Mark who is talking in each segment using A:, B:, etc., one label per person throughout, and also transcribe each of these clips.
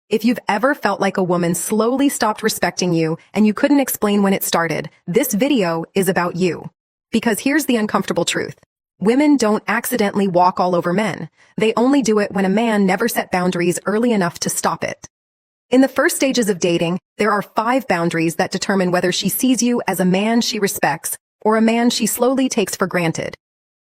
A: If you've ever felt like a woman slowly stopped respecting you and you couldn't explain when it started, this video is about you. Because here's the uncomfortable truth. Women don't accidentally walk all over men. They only do it when a man never set boundaries early enough to stop it. In the first stages of dating, there are 5 boundaries that determine whether she sees you as a man she respects or a man she slowly takes for granted.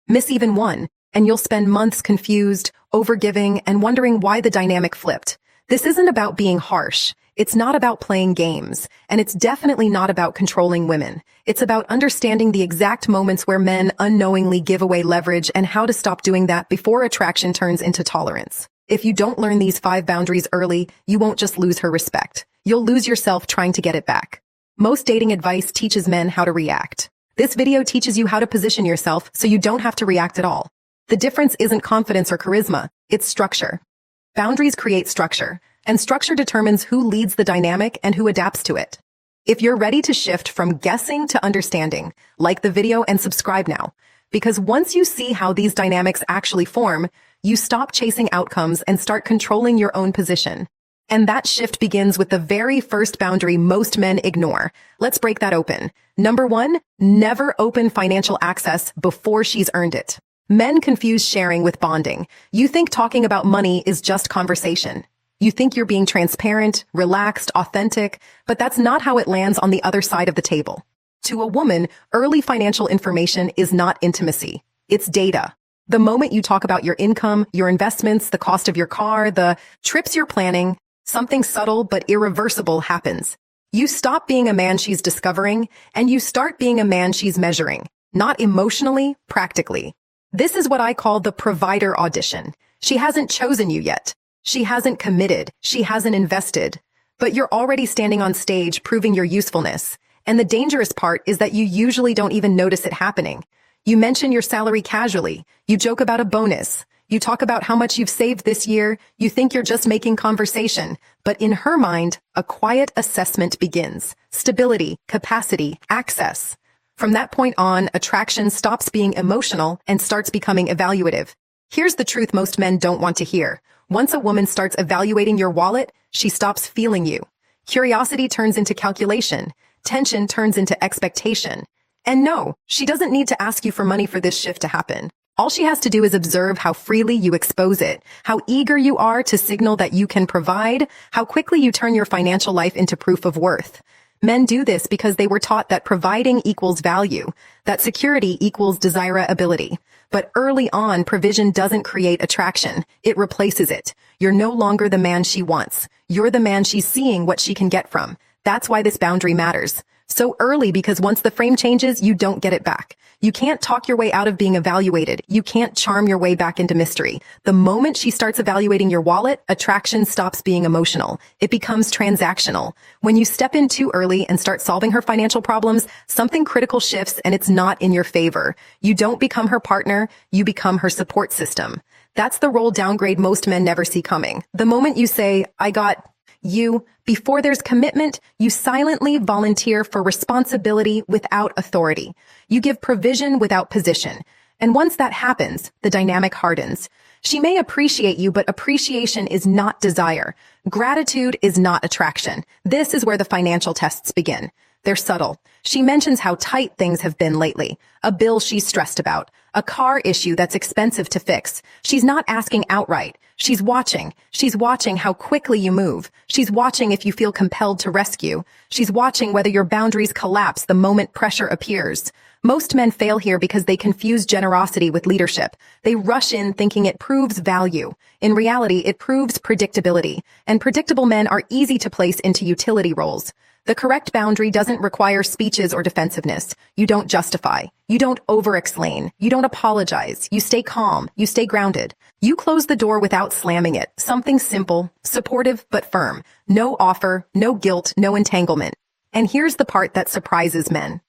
A: Miss even one, and you'll spend months confused, overgiving, and wondering why the dynamic flipped. This isn't about being harsh. It's not about playing games, and it's definitely not about controlling women. It's about understanding the exact moments where men unknowingly give away leverage and how to stop doing that before attraction turns into tolerance. If you don't learn these 5 boundaries early, you won't just lose her respect. You'll lose yourself trying to get it back. Most dating advice teaches men how to react. This video teaches you how to position yourself so you don't have to react at all. The difference isn't confidence or charisma, it's structure. Boundaries create structure, and structure determines who leads the dynamic and who adapts to it. If you're ready to shift from guessing to understanding, like the video and subscribe now. Because once you see how these dynamics actually form, you stop chasing outcomes and start controlling your own position. And that shift begins with the very first boundary most men ignore. Let's break that open. Number 1, never open financial access before she's earned it. Men confuse sharing with bonding. You think talking about money is just conversation. You think you're being transparent, relaxed, authentic, but that's not how it lands on the other side of the table. To a woman, early financial information is not intimacy. It's data. The moment you talk about your income, your investments, the cost of your car, the trips you're planning, something subtle but irreversible happens. You stop being a man she's discovering, and you start being a man she's measuring. Not emotionally, practically. This is what I call the provider audition. She hasn't chosen you yet. She hasn't committed. She hasn't invested. But you're already standing on stage proving your usefulness. And the dangerous part is that you usually don't even notice it happening. You mention your salary casually. You joke about a bonus. You talk about how much you've saved this year. You think you're just making conversation. But in her mind, a quiet assessment begins. Stability, capacity, access. From that point on, attraction stops being emotional and starts becoming evaluative. Here's the truth most men don't want to hear. Once a woman starts evaluating your wallet, she stops feeling you. Curiosity turns into calculation. Tension turns into expectation. And no, she doesn't need to ask you for money for this shift to happen. All she has to do is observe how freely you expose it, how eager you are to signal that you can provide, how quickly you turn your financial life into proof of worth. Men do this because they were taught that providing equals value, that security equals desirability. But early on, provision doesn't create attraction. It replaces it. You're no longer the man she wants. You're the man she's seeing what she can get from. That's why this boundary matters. So early, because once the frame changes, you don't get it back. You can't talk your way out of being evaluated. You can't charm your way back into mystery. The moment she starts evaluating your wallet, attraction stops being emotional. It becomes transactional. When you step in too early and start solving her financial problems, something critical shifts and it's not in your favor. You don't become her partner, you become her support system. That's the role downgrade most men never see coming. The moment you say, I got you, before there's commitment, you silently volunteer for responsibility without authority. You give provision without position. And once that happens, the dynamic hardens. She may appreciate you, but appreciation is not desire. Gratitude is not attraction. This is where the financial tests begin. They're subtle. She mentions how tight things have been lately, a bill she's stressed about, a car issue that's expensive to fix. She's not asking outright. She's watching. She's watching how quickly you move. She's watching if you feel compelled to rescue. She's watching whether your boundaries collapse the moment pressure appears. Most men fail here because they confuse generosity with leadership. They rush in thinking it proves value. In reality, it proves predictability. And predictable men are easy to place into utility roles. The correct boundary doesn't require speeches or defensiveness. You don't justify. You don't over-explain. You don't apologize. You stay calm. You stay grounded. You close the door without slamming it. Something simple, supportive, but firm. No offer, no guilt, no entanglement. And here's the part that surprises men.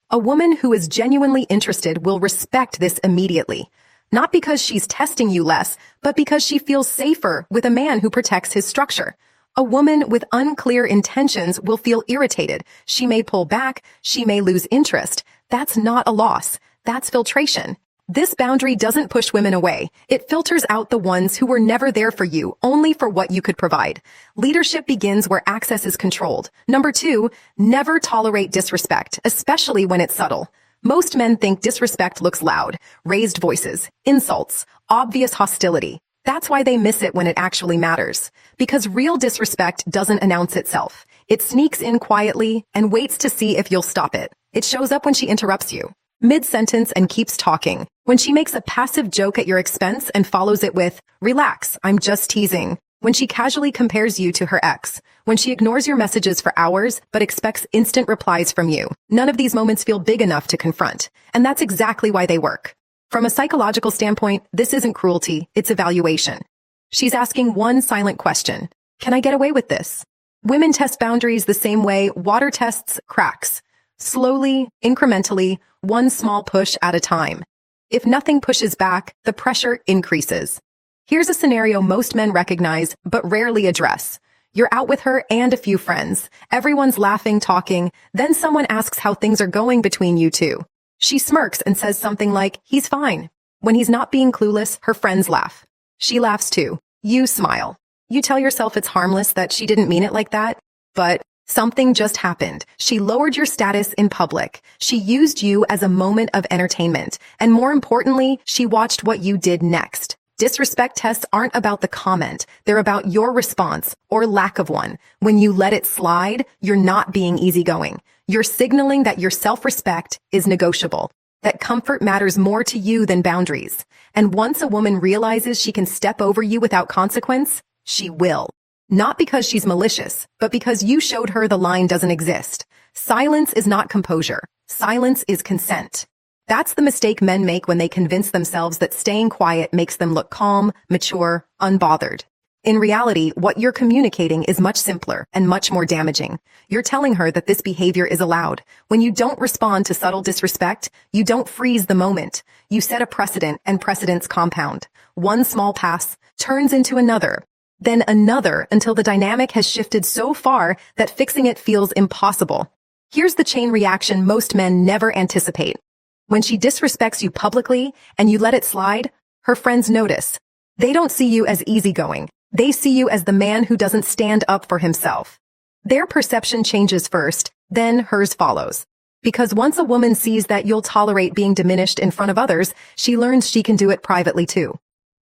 A: A woman who is genuinely interested will respect this immediately. Not because she's testing you less, but because she feels safer with a man who protects his structure. A woman with unclear intentions will feel irritated. She may pull back. She may lose interest. That's not a loss. That's filtration. This boundary doesn't push women away. It filters out the ones who were never there for you, only for what you could provide. Leadership begins where access is controlled. Number 2, never tolerate disrespect, especially when it's subtle. Most men think disrespect looks loud, raised voices, insults, obvious hostility. That's why they miss it when it actually matters. Because real disrespect doesn't announce itself. It sneaks in quietly and waits to see if you'll stop it. It shows up when she interrupts you mid-sentence and keeps talking. When she makes a passive joke at your expense and follows it with, "Relax, I'm just teasing." When she casually compares you to her ex. When she ignores your messages for hours but expects instant replies from you. None of these moments feel big enough to confront. And that's exactly why they work. From a psychological standpoint, this isn't cruelty, it's evaluation. She's asking one silent question. Can I get away with this? Women test boundaries the same way water tests cracks. Slowly, incrementally, one small push at a time. If nothing pushes back, the pressure increases. Here's a scenario most men recognize, but rarely address. You're out with her and a few friends. Everyone's laughing, talking. Then someone asks how things are going between you two. She smirks and says something like, "He's fine." When he's not being clueless, her friends laugh. She laughs too. You smile. You tell yourself it's harmless, that she didn't mean it like that. But something just happened. She lowered your status in public. She used you as a moment of entertainment. And more importantly, she watched what you did next. Disrespect tests aren't about the comment. They're about your response, or lack of one. When you let it slide, you're not being easygoing. You're signaling that your self-respect is negotiable, that comfort matters more to you than boundaries. And once a woman realizes she can step over you without consequence, she will. Not because she's malicious, but because you showed her the line doesn't exist. Silence is not composure. Silence is consent. That's the mistake men make when they convince themselves that staying quiet makes them look calm, mature, unbothered. In reality, what you're communicating is much simpler and much more damaging. You're telling her that this behavior is allowed. When you don't respond to subtle disrespect, you don't freeze the moment. You set a precedent, and precedents compound. One small pass turns into another, then another, until the dynamic has shifted so far that fixing it feels impossible. Here's the chain reaction most men never anticipate. When she disrespects you publicly and you let it slide, her friends notice. They don't see you as easygoing. They see you as the man who doesn't stand up for himself. Their perception changes first, then hers follows. Because once a woman sees that you'll tolerate being diminished in front of others, she learns she can do it privately too.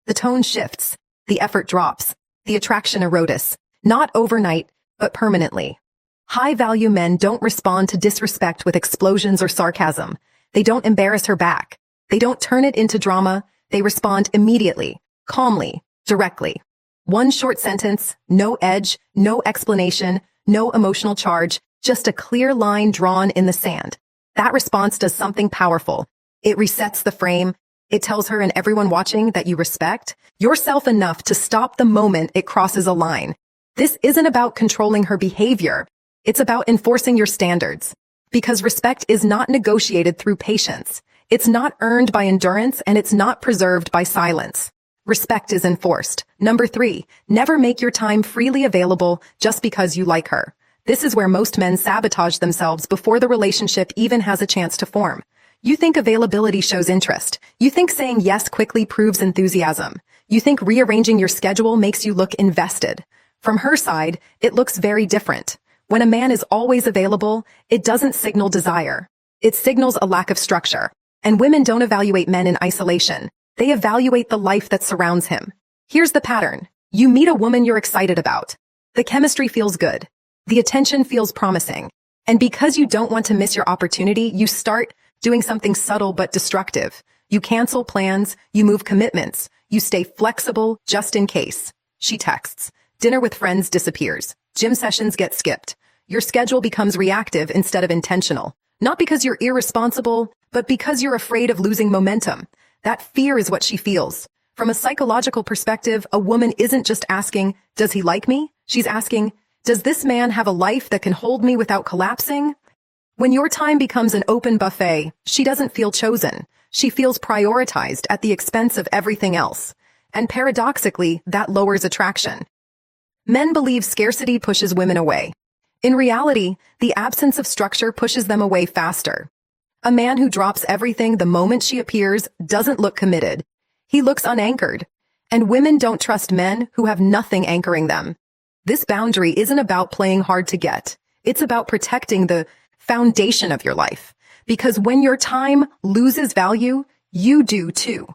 A: The tone shifts. The effort drops. The attraction erodes. Not overnight, but permanently. High-value men don't respond to disrespect with explosions or sarcasm. They don't embarrass her back. They don't turn it into drama. They respond immediately, calmly, directly. One short sentence, no edge, no explanation, no emotional charge, just a clear line drawn in the sand. That response does something powerful. It resets the frame. It tells her and everyone watching that you respect yourself enough to stop the moment it crosses a line. This isn't about controlling her behavior. It's about enforcing your standards. Because respect is not negotiated through patience. It's not earned by endurance, and it's not preserved by silence. Respect is enforced. Number 3, never make your time freely available just because you like her. This is where most men sabotage themselves before the relationship even has a chance to form. You think availability shows interest. You think saying yes quickly proves enthusiasm. You think rearranging your schedule makes you look invested. From her side, it looks very different. When a man is always available, it doesn't signal desire. It signals a lack of structure. And women don't evaluate men in isolation. They evaluate the life that surrounds him. Here's the pattern. You meet a woman you're excited about. The chemistry feels good. The attention feels promising. And because you don't want to miss your opportunity, you start doing something subtle but destructive. You cancel plans. You move commitments. You stay flexible just in case. She texts. Dinner with friends disappears. Gym sessions get skipped. Your schedule becomes reactive instead of intentional. Not because you're irresponsible, but because you're afraid of losing momentum. That fear is what she feels. From a psychological perspective, a woman isn't just asking, "Does he like me?" She's asking, "Does this man have a life that can hold me without collapsing?" When your time becomes an open buffet, she doesn't feel chosen. She feels prioritized at the expense of everything else. And paradoxically, that lowers attraction. Men believe scarcity pushes women away. In reality, the absence of structure pushes them away faster. A man who drops everything the moment she appears doesn't look committed. He looks unanchored. And women don't trust men who have nothing anchoring them. This boundary isn't about playing hard to get. It's about protecting the foundation of your life. Because when your time loses value, you do too.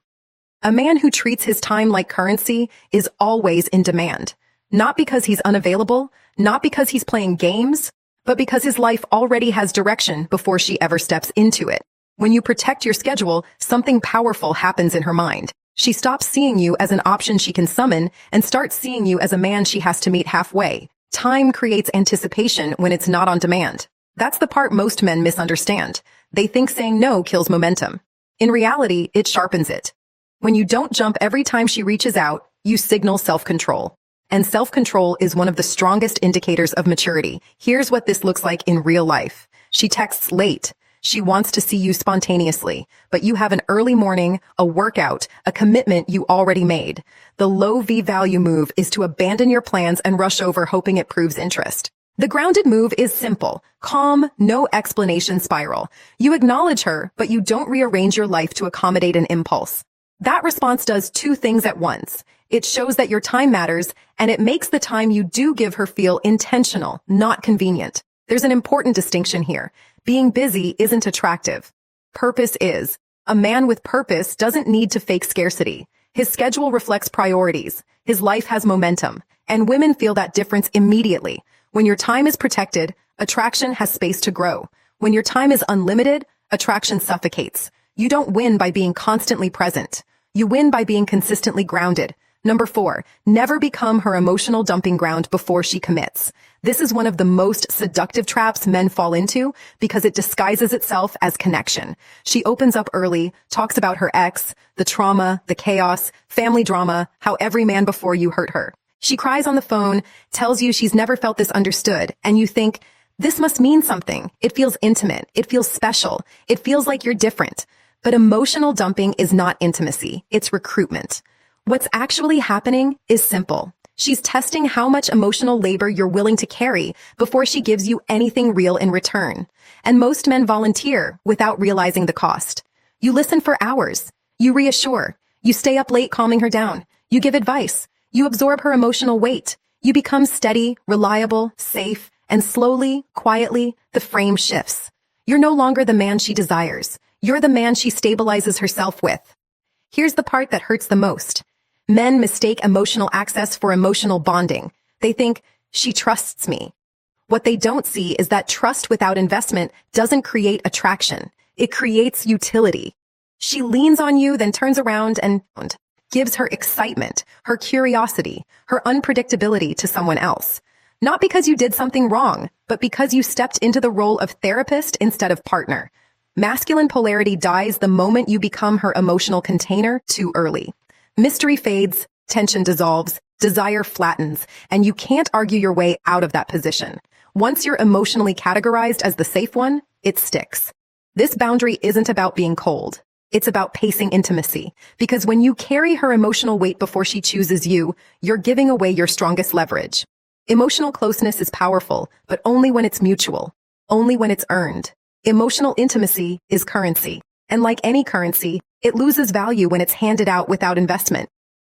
A: A man who treats his time like currency is always in demand. Not because he's unavailable, not because he's playing games, but because his life already has direction before she ever steps into it. When you protect your schedule, something powerful happens in her mind. She stops seeing you as an option she can summon and starts seeing you as a man she has to meet halfway. Time creates anticipation when it's not on demand. That's the part most men misunderstand. They think saying no kills momentum. In reality, it sharpens it. When you don't jump every time she reaches out, you signal self-control. And self-control is one of the strongest indicators of maturity. Here's what this looks like in real life. She texts late. She wants to see you spontaneously, but you have an early morning, a workout, a commitment you already made. The low V-value move is to abandon your plans and rush over hoping it proves interest. The grounded move is simple, calm, no explanation spiral. You acknowledge her, but you don't rearrange your life to accommodate an impulse. That response does two things at once. It shows that your time matters, and it makes the time you do give her feel intentional, not convenient. There's an important distinction here. Being busy isn't attractive. Purpose is. A man with purpose doesn't need to fake scarcity. His schedule reflects priorities. His life has momentum. And women feel that difference immediately. When your time is protected, attraction has space to grow. When your time is unlimited, attraction suffocates. You don't win by being constantly present. You win by being consistently grounded. Number 4, never become her emotional dumping ground before she commits. This is one of the most seductive traps men fall into because it disguises itself as connection. She opens up early, talks about her ex, the trauma, the chaos, family drama, how every man before you hurt her. She cries on the phone, tells you she's never felt this understood, and you think, this must mean something. It feels intimate. It feels special. It feels like you're different. But emotional dumping is not intimacy. It's recruitment. What's actually happening is simple. She's testing how much emotional labor you're willing to carry before she gives you anything real in return. And most men volunteer without realizing the cost. You listen for hours. You reassure. You stay up late calming her down. You give advice. You absorb her emotional weight. You become steady, reliable, safe, and slowly, quietly, the frame shifts. You're no longer the man she desires. You're the man she stabilizes herself with. Here's the part that hurts the most. Men mistake emotional access for emotional bonding. They think, she trusts me. What they don't see is that trust without investment doesn't create attraction. It creates utility. She leans on you, then turns around and gives her excitement, her curiosity, her unpredictability to someone else. Not because you did something wrong, but because you stepped into the role of therapist instead of partner. Masculine polarity dies the moment you become her emotional container too early. Mystery fades, tension dissolves, desire flattens, and you can't argue your way out of that position. Once you're emotionally categorized as the safe one, it sticks. This boundary isn't about being cold. It's about pacing intimacy. Because when you carry her emotional weight before she chooses you, you're giving away your strongest leverage. Emotional closeness is powerful, but only when it's mutual. Only when it's earned. Emotional intimacy is currency. And like any currency, it loses value when it's handed out without investment.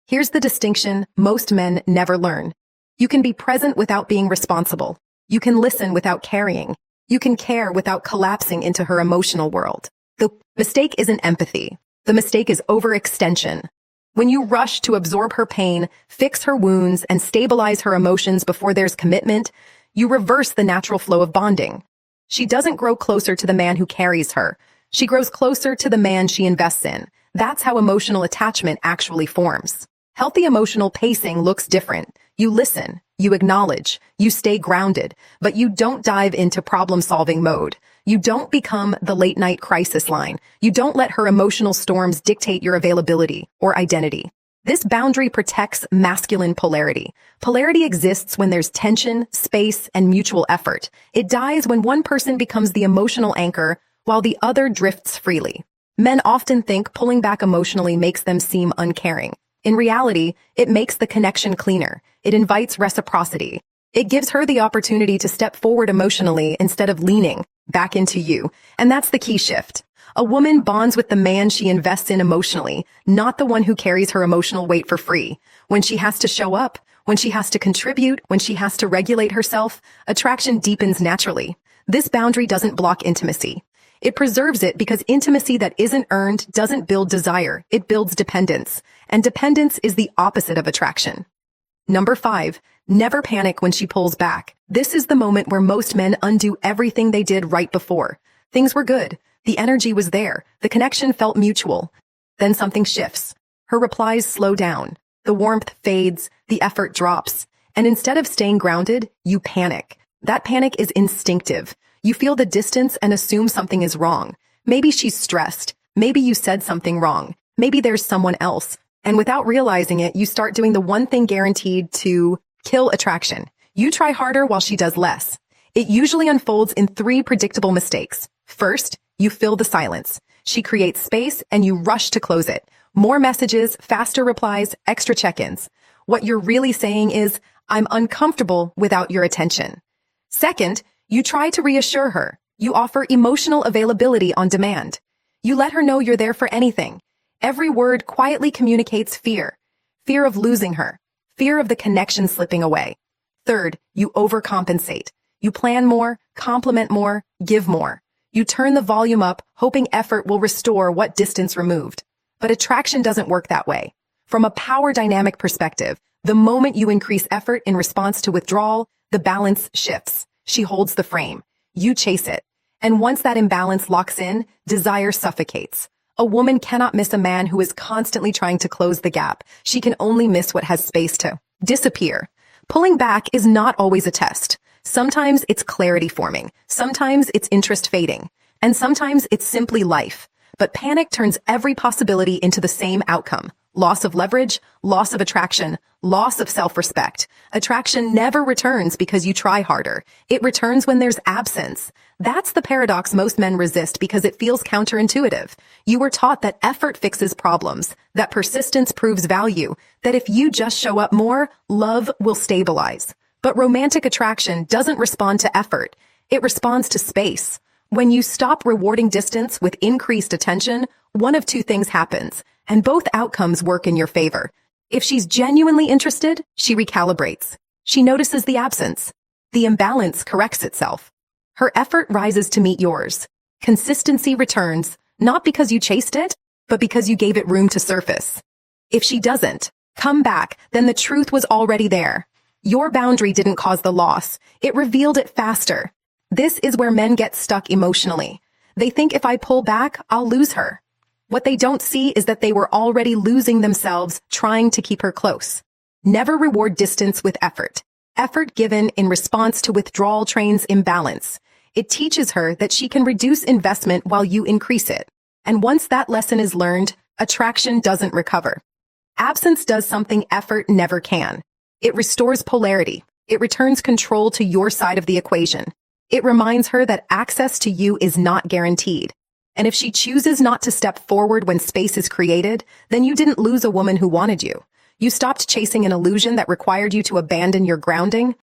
A: Here's the distinction most men never learn. You can be present without being responsible. You can listen without carrying. You can care without collapsing into her emotional world. The mistake isn't empathy. The mistake is overextension. When you rush to absorb her pain, fix her wounds, and stabilize her emotions before there's commitment, you reverse the natural flow of bonding. She doesn't grow closer to the man who carries her. She grows closer to the man she invests in. That's how emotional attachment actually forms. Healthy emotional pacing looks different. You listen, you acknowledge, you stay grounded, but you don't dive into problem-solving mode. You don't become the late-night crisis line. You don't let her emotional storms dictate your availability or identity. This boundary protects masculine polarity. Polarity exists when there's tension, space, and mutual effort. It dies when one person becomes the emotional anchor while the other drifts freely. Men often think pulling back emotionally makes them seem uncaring. In reality, it makes the connection cleaner. It invites reciprocity. It gives her the opportunity to step forward emotionally instead of leaning. back into you. And that's the key shift. A woman bonds with the man she invests in emotionally, not the one who carries her emotional weight for free. When she has to show up, when she has to contribute, when she has to regulate herself, attraction deepens naturally. This boundary doesn't block intimacy. It preserves it because intimacy that isn't earned doesn't build desire, it builds dependence. And dependence is the opposite of attraction. Number 5, never panic when she pulls back. This is the moment where most men undo everything they did right before. Things were good. The energy was there. The connection felt mutual. Then something shifts. Her replies slow down. The warmth fades. The effort drops. And instead of staying grounded, you panic. That panic is instinctive. You feel the distance and assume something is wrong. Maybe she's stressed. Maybe you said something wrong. Maybe there's someone else. And without realizing it, you start doing the one thing guaranteed to kill attraction. You try harder while she does less. It usually unfolds in 3 predictable mistakes. First, you fill the silence. She creates space and you rush to close it. More messages, faster replies, extra check-ins. What you're really saying is, I'm uncomfortable without your attention. Second, you try to reassure her. You offer emotional availability on demand. You let her know you're there for anything. Every word quietly communicates fear. Fear of losing her. Fear of the connection slipping away. Third, you overcompensate. You plan more, compliment more, give more. You turn the volume up, hoping effort will restore what distance removed. But attraction doesn't work that way. From a power dynamic perspective, the moment you increase effort in response to withdrawal, the balance shifts. She holds the frame. You chase it. And once that imbalance locks in, desire suffocates. A woman cannot miss a man who is constantly trying to close the gap. She can only miss what has space to disappear. Pulling back is not always a test. Sometimes it's clarity forming. Sometimes it's interest fading. And sometimes it's simply life. But panic turns every possibility into the same outcome. Loss of leverage, loss of attraction, loss of self-respect. Attraction never returns because you try harder. It returns when there's absence. That's the paradox most men resist because it feels counterintuitive. You were taught that effort fixes problems, that persistence proves value, that if you just show up more, love will stabilize. But romantic attraction doesn't respond to effort. It responds to space. When you stop rewarding distance with increased attention, one of 2 things happens, and both outcomes work in your favor. If she's genuinely interested, she recalibrates. She notices the absence. The imbalance corrects itself. Her effort rises to meet yours. Consistency returns, not because you chased it, but because you gave it room to surface. If she doesn't come back, then the truth was already there. Your boundary didn't cause the loss. It revealed it faster. This is where men get stuck emotionally. They think if I pull back, I'll lose her. What they don't see is that they were already losing themselves trying to keep her close. Never reward distance with effort. Effort given in response to withdrawal trains imbalance. It teaches her that she can reduce investment while you increase it. And once that lesson is learned, attraction doesn't recover. Absence does something effort never can. It restores polarity. It returns control to your side of the equation. It reminds her that access to you is not guaranteed. And if she chooses not to step forward when space is created, then you didn't lose a woman who wanted you. You stopped chasing an illusion that required you to abandon your grounding.